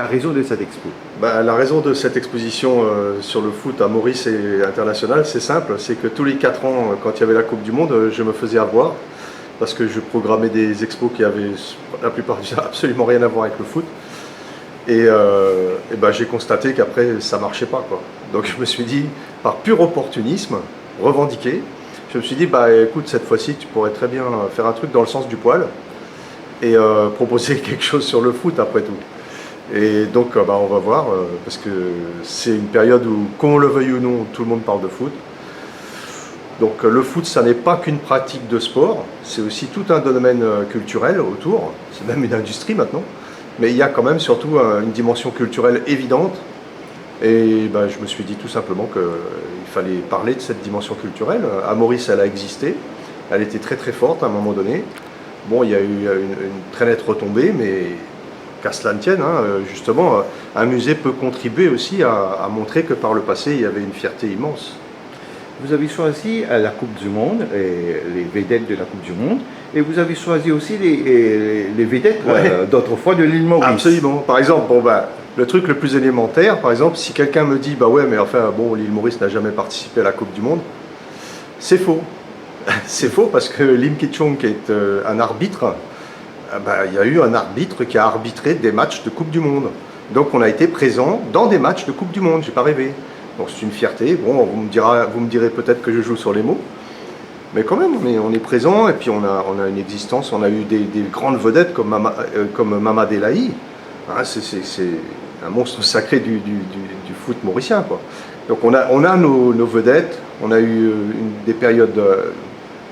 raison de cette expo? La raison de cette exposition sur le foot à Maurice et international, c'est simple, c'est que tous les 4 ans, quand il y avait la Coupe du Monde, je me faisais avoir parce que je programmais des expos qui avaient la plupart du temps absolument rien à voir avec le foot. Et j'ai constaté qu'après, ça ne marchait pas, quoi. Donc je me suis dit, par pur opportunisme, revendiqué, je me suis dit, écoute, cette fois-ci, tu pourrais très bien faire un truc dans le sens du poil et proposer quelque chose sur le foot, après tout. Et donc, on va voir, parce que c'est une période où, qu'on le veuille ou non, tout le monde parle de foot. Donc le foot, ça n'est pas qu'une pratique de sport, c'est aussi tout un domaine culturel autour, c'est même une industrie maintenant. Mais il y a quand même surtout une dimension culturelle évidente. Et je me suis dit tout simplement qu'il fallait parler de cette dimension culturelle. À Maurice, elle a existé, elle était très très forte à un moment donné. Bon, il y a eu une très nette retombée, mais qu'à cela ne tienne, justement, un musée peut contribuer aussi à montrer que par le passé, il y avait une fierté immense. Vous avez choisi la Coupe du Monde, les vedettes de la Coupe du Monde, et vous avez choisi aussi les vedettes d'autrefois de l'île Maurice. Absolument. Par exemple, le truc le plus élémentaire, par exemple, si quelqu'un me dit l'île Maurice n'a jamais participé à la Coupe du Monde, c'est faux. C'est faux parce que Lim Ki-chung, qui est un arbitre, il y a eu un arbitre qui a arbitré des matchs de Coupe du Monde. Donc on a été présent dans des matchs de Coupe du Monde, j'ai pas rêvé. Donc c'est une fierté. Bon, vous me direz peut-être que je joue sur les mots, mais quand même, on est présent et puis on a une existence. On a eu des grandes vedettes comme Mamad Elahi. C'est un monstre sacré du foot mauricien, quoi. Donc on a nos vedettes. On a eu des périodes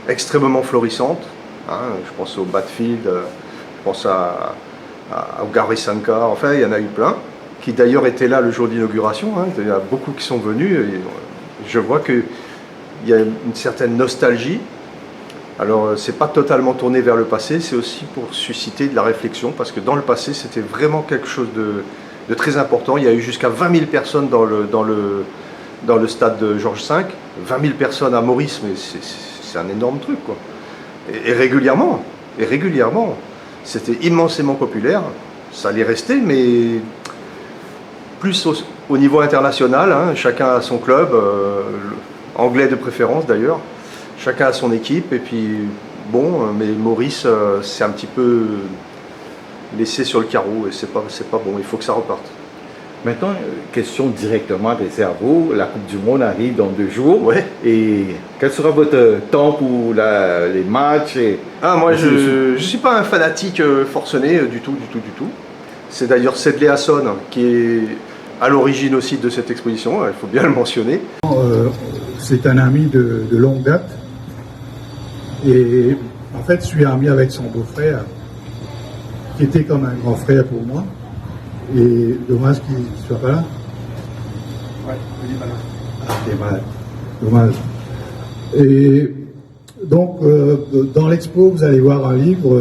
extrêmement florissantes. Je pense au Batfield, je pense au Gary Sankar. Enfin, il y en a eu plein, qui d'ailleurs étaient là le jour d'inauguration. Il y a beaucoup qui sont venus. Et je vois qu'il y a une certaine nostalgie. Alors, c'est pas totalement tourné vers le passé, c'est aussi pour susciter de la réflexion, parce que dans le passé, c'était vraiment quelque chose de très important. Il y a eu jusqu'à 20 000 personnes dans le stade de Georges V. 20 000 personnes à Maurice, mais c'est un énorme truc, quoi. Et régulièrement, c'était immensément populaire. Ça allait rester, mais plus au niveau international. Chacun a son club, anglais de préférence d'ailleurs. Chacun a son équipe. Et puis, mais Maurice, c'est un petit peu laissé sur le carreau. Et c'est pas bon, il faut que ça reparte. Maintenant, question directement des cerveaux. La Coupe du Monde arrive dans 2 jours. Ouais. Et quel sera votre temps pour les matchs Moi, je ne suis pas un fanatique forcené du tout. C'est d'ailleurs Sedley Hasson qui est à l'origine aussi de cette exposition, il faut bien le mentionner. C'est un ami de longue date. Et en fait, je suis ami avec son beau-frère, qui était comme un grand frère pour moi. Et dommage qu'il ne soit pas là. Ouais, il est malade. Il est malade. Dommage. Et donc, dans l'expo, vous allez voir un livre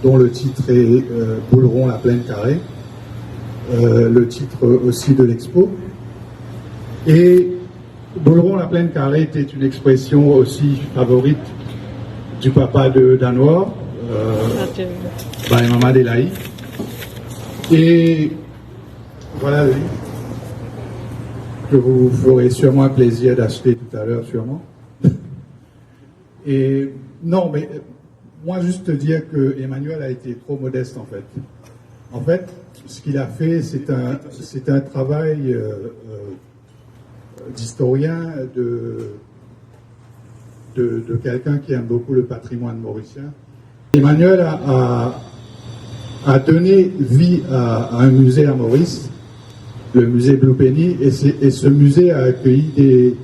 dont le titre est Bouleron, la plaine carrée. Le titre aussi de l'expo. Et Bouleron, la plaine carrée était une expression aussi favorite du papa de Danois, Mamad Elahi. Et voilà le livre que vous ferez sûrement un plaisir d'acheter tout à l'heure, sûrement. Et non, mais moi juste te dire que Emmanuel a été trop modeste en fait. En fait, ce qu'il a fait, c'est un travail d'historien, de quelqu'un qui aime beaucoup le patrimoine mauricien. Emmanuel a donné vie à un musée à Maurice, le musée Blue Penny, et ce musée a accueilli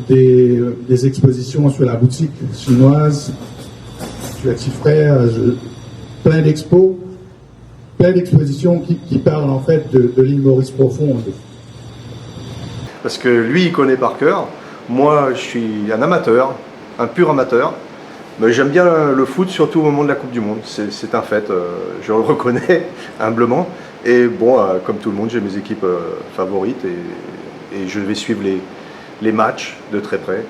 des expositions sur la boutique chinoise, sur Petit Frère, plein d'expos, plein d'expositions qui parlent en fait de l'île Maurice profonde. Parce que lui, il connaît par cœur. Moi, je suis un amateur, un pur amateur. Mais j'aime bien le foot, surtout au moment de la Coupe du Monde. C'est un fait, je le reconnais humblement. Et comme tout le monde, j'ai mes équipes favorites et je vais suivre les matchs de très près.